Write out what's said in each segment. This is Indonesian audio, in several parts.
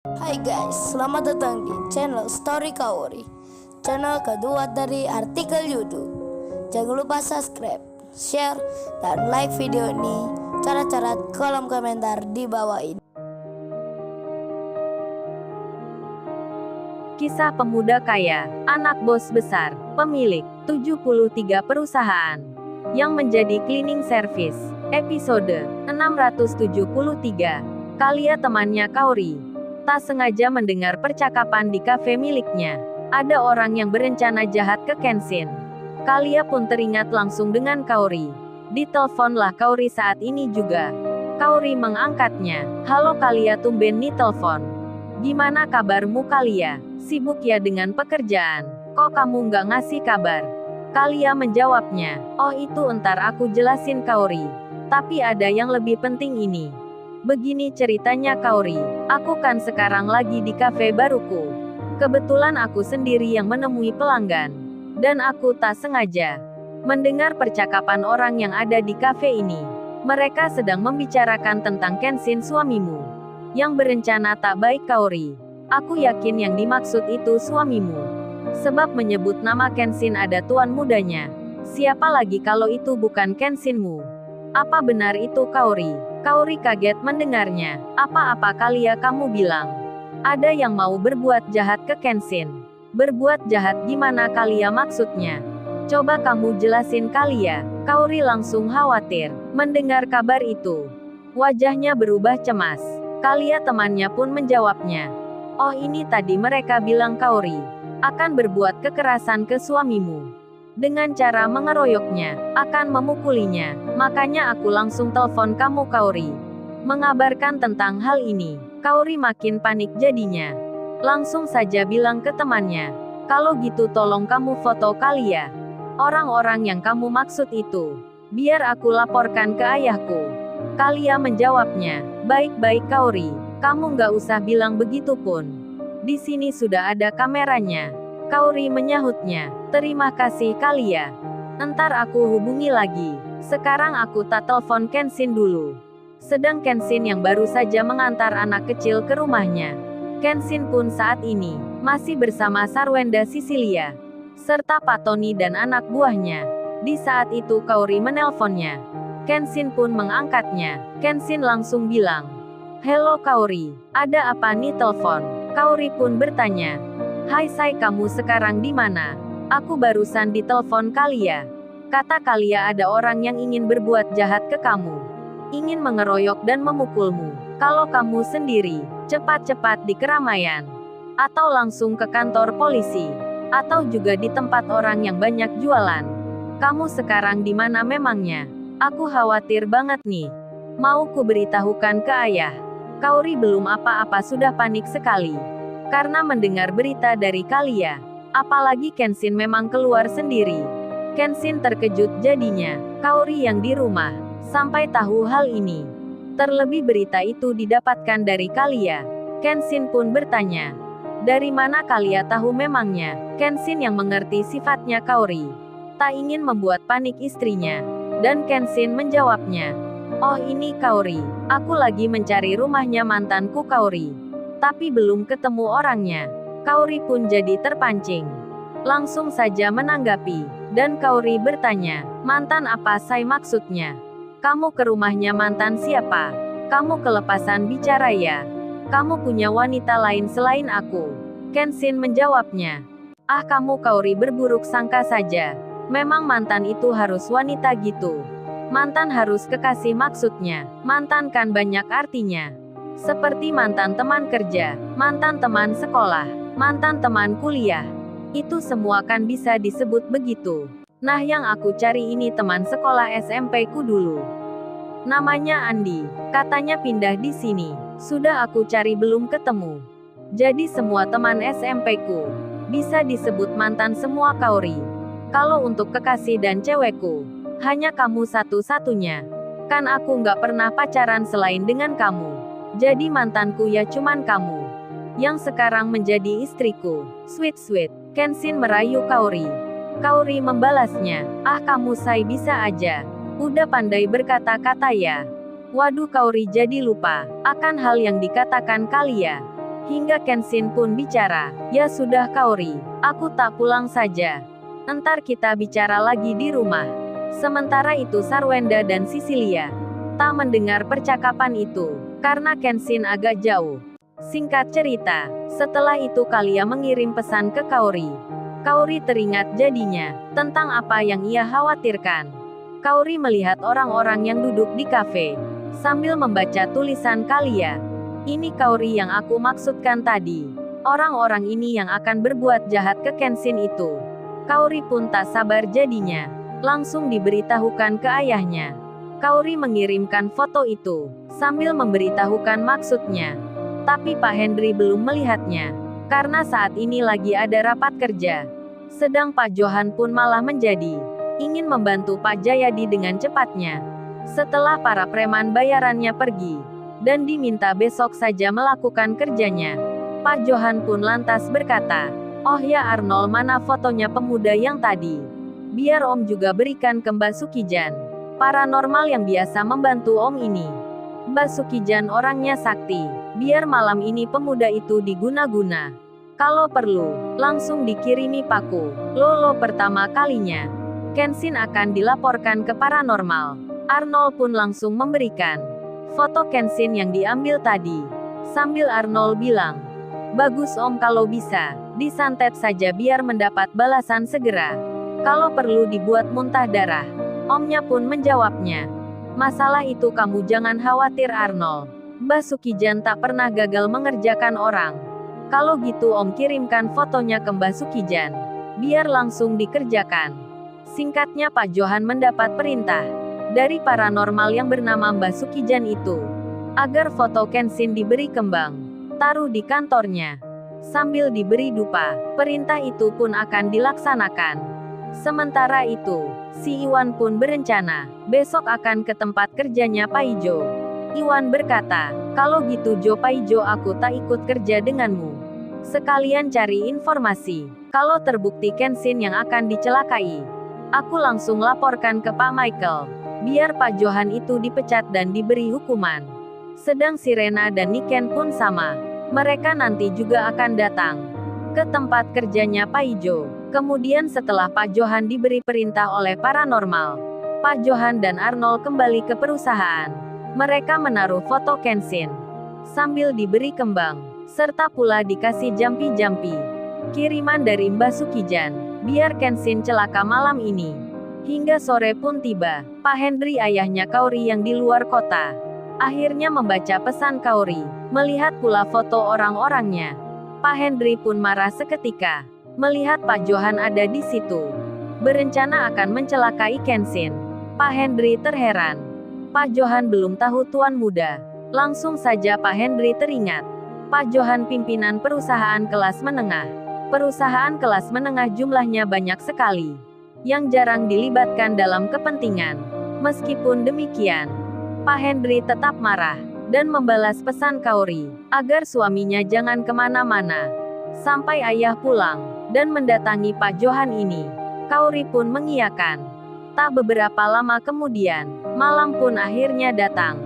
Hai guys, selamat datang di channel Story Kaori, channel kedua dari artikel YouTube. Jangan lupa subscribe, share, dan like video ini. Cara-cara kolom komentar di bawah ini. Kisah pemuda kaya, anak bos besar, pemilik 73 perusahaan, yang menjadi cleaning service. Episode 673. Kalia temannya Kaori tak sengaja mendengar percakapan di kafe miliknya. Ada orang yang berencana jahat ke Kenshin. Kalia pun teringat langsung dengan Kaori. Diteleponlah Kaori saat ini juga. Kaori mengangkatnya. Halo Kalia, tumben nih telepon. Gimana kabarmu Kalia? Sibuk ya dengan pekerjaan? Kok kamu nggak ngasih kabar? Kalia menjawabnya. Oh itu entar aku jelasin Kaori. Tapi ada yang lebih penting ini. Begini ceritanya Kaori. Aku kan sekarang lagi di kafe baruku. Kebetulan aku sendiri yang menemui pelanggan. Dan aku tak sengaja mendengar percakapan orang yang ada di kafe ini. Mereka sedang membicarakan tentang Kenshin suamimu yang berencana tak baik Kaori. Aku yakin yang dimaksud itu suamimu. Sebab menyebut nama Kenshin ada tuan mudanya. Siapa lagi kalau itu bukan Kenshinmu? Apa benar itu Kaori? Kaori kaget mendengarnya. Apa-apa Kalia kamu bilang? Ada yang mau berbuat jahat ke Kenshin. Berbuat jahat gimana Kalia maksudnya? Coba kamu jelasin Kalia. Kaori langsung khawatir mendengar kabar itu. Wajahnya berubah cemas. Kalia temannya pun menjawabnya. Oh ini tadi mereka bilang Kaori akan berbuat kekerasan ke suamimu. Dengan cara mengeroyoknya, akan memukulinya. Makanya aku langsung telepon kamu Kaori. Mengabarkan tentang hal ini. Kaori makin panik jadinya. Langsung saja bilang ke temannya. Kalau gitu tolong kamu foto Kalia. Orang-orang yang kamu maksud itu. Biar aku laporkan ke ayahku. Kalia menjawabnya. Baik-baik Kaori. Kamu nggak usah bilang begitu pun. Di sini sudah ada kameranya. Kaori menyahutnya. Terima kasih Kalia. Entar aku hubungi lagi. Sekarang aku tak telepon Kenshin dulu. Sedang Kenshin yang baru saja mengantar anak kecil ke rumahnya. Kenshin pun saat ini masih bersama Sarwenda Sisilia serta Pak Tony dan anak buahnya. Di saat itu Kaori menelponnya. Kenshin pun mengangkatnya. Kenshin langsung bilang, "Halo Kaori, ada apa nih telepon?" Kaori pun bertanya, "Hai Sai, kamu sekarang di mana? Aku barusan ditelepon Kalia. Kata Kalia ada orang yang ingin berbuat jahat ke kamu. Ingin mengeroyok dan memukulmu. Kalau kamu sendiri, cepat-cepat di keramaian. Atau langsung ke kantor polisi. Atau juga di tempat orang yang banyak jualan. Kamu sekarang di mana memangnya? Aku khawatir banget nih. Mau ku beritahukan ke ayah." Kaori belum apa-apa sudah panik sekali. Karena mendengar berita dari Kalia. Apalagi Kenshin memang keluar sendiri. Kenshin terkejut jadinya. Kaori yang di rumah sampai tahu hal ini. Terlebih berita itu didapatkan dari Kalia. Kenshin pun bertanya. Dari mana Kalia tahu memangnya? Kenshin yang mengerti sifatnya Kaori. Tak ingin membuat panik istrinya. Dan Kenshin menjawabnya. Oh ini Kaori. Aku lagi mencari rumahnya mantanku Kaori. Tapi belum ketemu orangnya. Kaori pun jadi terpancing. Langsung saja menanggapi. Dan Kaori bertanya, mantan apa Sai maksudnya? Kamu ke rumahnya mantan siapa? Kamu kelepasan bicara ya? Kamu punya wanita lain selain aku? Kenshin menjawabnya. Ah kamu Kaori berburuk sangka saja. Memang mantan itu harus wanita gitu. Mantan harus kekasih maksudnya. Mantan kan banyak artinya. Seperti mantan teman kerja, mantan teman sekolah, mantan teman kuliah. Itu semua kan bisa disebut begitu. Nah yang aku cari ini teman sekolah SMP ku dulu. Namanya Andi. Katanya pindah di sini. Sudah aku cari belum ketemu. Jadi semua teman SMP ku bisa disebut mantan semua Kaori. Kalau untuk kekasih dan cewekku, hanya kamu satu-satunya. Kan aku nggak pernah pacaran selain dengan kamu. Jadi mantanku ya cuman kamu. Yang sekarang menjadi istriku. Sweet. Kenshin merayu Kaori. Kaori membalasnya. Ah kamu Sai bisa aja. Udah pandai berkata-kata ya. Waduh Kaori jadi lupa akan hal yang dikatakan Kalia. Hingga Kenshin pun bicara, "Ya sudah Kaori, aku tak pulang saja. Entar kita bicara lagi di rumah." Sementara itu Sarwenda dan Sisilia tak mendengar percakapan itu, karena Kenshin agak jauh. Singkat cerita, setelah itu Kalia mengirim pesan ke Kaori. Kaori teringat jadinya, tentang apa yang ia khawatirkan. Kaori melihat orang-orang yang duduk di kafe, sambil membaca tulisan Kalia. "Ini Kaori yang aku maksudkan tadi. Orang-orang ini yang akan berbuat jahat ke Kenshin itu." Kaori pun tak sabar jadinya, langsung diberitahukan ke ayahnya. Kaori mengirimkan foto itu, sambil memberitahukan maksudnya. Tapi Pak Henry belum melihatnya, karena saat ini lagi ada rapat kerja. Sedang Pak Johan pun malah menjadi ingin membantu Pak Jayadi dengan cepatnya. Setelah para preman bayarannya pergi, dan diminta besok saja melakukan kerjanya, Pak Johan pun lantas berkata, "Oh ya Arnold, mana fotonya pemuda yang tadi? Biar Om juga berikan ke Mbak Sukijan. Paranormal yang biasa membantu Om ini. Mbak Sukijan orangnya sakti, biar malam ini pemuda itu diguna-guna. Kalau perlu, langsung dikirimi paku Lolo pertama kalinya. Kenshin akan dilaporkan ke paranormal." Arnold pun langsung memberikan foto Kenshin yang diambil tadi. Sambil Arnold bilang, "Bagus Om, kalau bisa, disantet saja biar mendapat balasan segera. Kalau perlu dibuat muntah darah." Omnya pun menjawabnya, "Masalah itu kamu jangan khawatir Arnold. Mbak Sukijan tak pernah gagal mengerjakan orang. Kalau gitu Om kirimkan fotonya ke Mbak Sukijan, biar langsung dikerjakan." Singkatnya Pak Johan mendapat perintah dari paranormal yang bernama Mbak Sukijan itu, agar foto Kenshin diberi kembang, taruh di kantornya, sambil diberi dupa. Perintah itu pun akan dilaksanakan. Sementara itu, si Iwan pun berencana, besok akan ke tempat kerjanya Paijo. Iwan berkata, "Kalau gitu Jo Paijo, aku tak ikut kerja denganmu. Sekalian cari informasi. Kalau terbukti Kenshin yang akan dicelakai, aku langsung laporkan ke Pak Michael. Biar Pak Johan itu dipecat dan diberi hukuman." Sedang Sirena dan Niken pun sama. Mereka nanti juga akan datang ke tempat kerjanya Paijo. Kemudian setelah Pak Johan diberi perintah oleh paranormal, Pak Johan dan Arnold kembali ke perusahaan. Mereka menaruh foto Kenshin, sambil diberi kembang, serta pula dikasih jampi-jampi kiriman dari Mbak Sukijan, biar Kenshin celaka malam ini. Hingga sore pun tiba, Pak Henry ayahnya Kaori yang di luar kota akhirnya membaca pesan Kaori, melihat pula foto orang-orangnya. Pak Henry pun marah seketika, melihat Pak Johan ada di situ, berencana akan mencelakai Kenshin. Pak Henry terheran. Pak Johan belum tahu tuan muda. Langsung saja Pak Henry teringat, Pak Johan pimpinan perusahaan kelas menengah. Perusahaan kelas menengah jumlahnya banyak sekali, yang jarang dilibatkan dalam kepentingan. Meskipun demikian, Pak Henry tetap marah, dan membalas pesan Kaori, agar suaminya jangan kemana-mana, sampai ayah pulang, dan mendatangi Pak Johan ini. Kaori pun mengiyakan. Tak beberapa lama kemudian, malam pun akhirnya datang.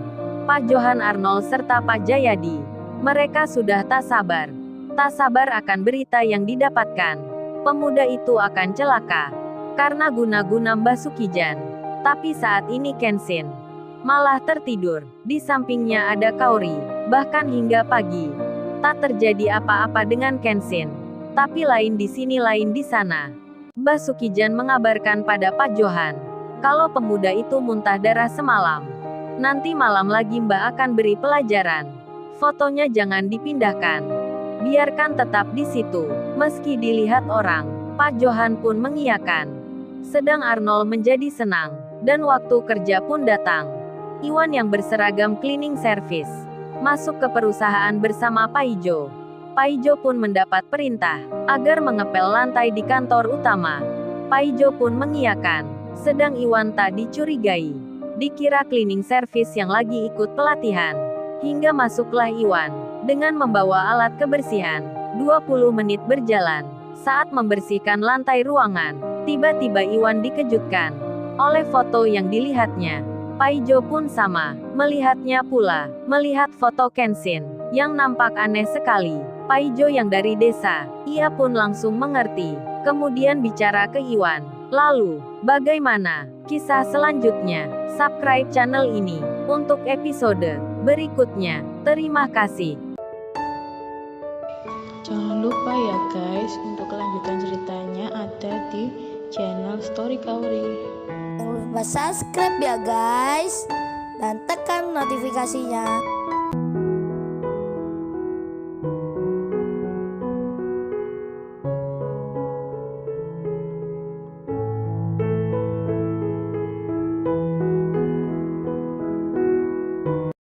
Pak Johan, Arnold serta Pak Jayadi. Mereka sudah tak sabar akan berita yang didapatkan. Pemuda itu akan celaka karena guna-guna Mbak Sukijan. Tapi saat ini Kenshin malah tertidur. Di sampingnya ada Kaori. Bahkan hingga pagi, tak terjadi apa-apa dengan Kenshin. Tapi lain di sini lain di sana. Mbak Sukijan mengabarkan pada Pak Johan, kalau pemuda itu muntah darah semalam. Nanti malam lagi Mbak akan beri pelajaran. Fotonya jangan dipindahkan. Biarkan tetap di situ, meski dilihat orang. Pak Johan pun mengiyakan. Sedang Arnold menjadi senang, dan waktu kerja pun datang. Iwan yang berseragam cleaning service masuk ke perusahaan bersama Paijo. Paijo pun mendapat perintah agar mengepel lantai di kantor utama. Paijo pun mengiyakan. Sedang Iwan tak dicurigai, dikira cleaning service yang lagi ikut pelatihan. Hingga masuklah Iwan dengan membawa alat kebersihan. 20 menit berjalan. Saat membersihkan lantai ruangan, tiba-tiba Iwan dikejutkan oleh foto yang dilihatnya. Paijo pun sama, melihatnya pula, melihat foto Kenshin, yang nampak aneh sekali. Paijo yang dari desa. Ia pun langsung mengerti. Kemudian bicara ke Iwan. Lalu, bagaimana kisah selanjutnya? Subscribe channel ini untuk episode berikutnya. Terima kasih. Jangan lupa ya guys, untuk kelanjutan ceritanya ada di channel Story Kauri. Jangan lupa subscribe ya guys, dan tekan notifikasinya.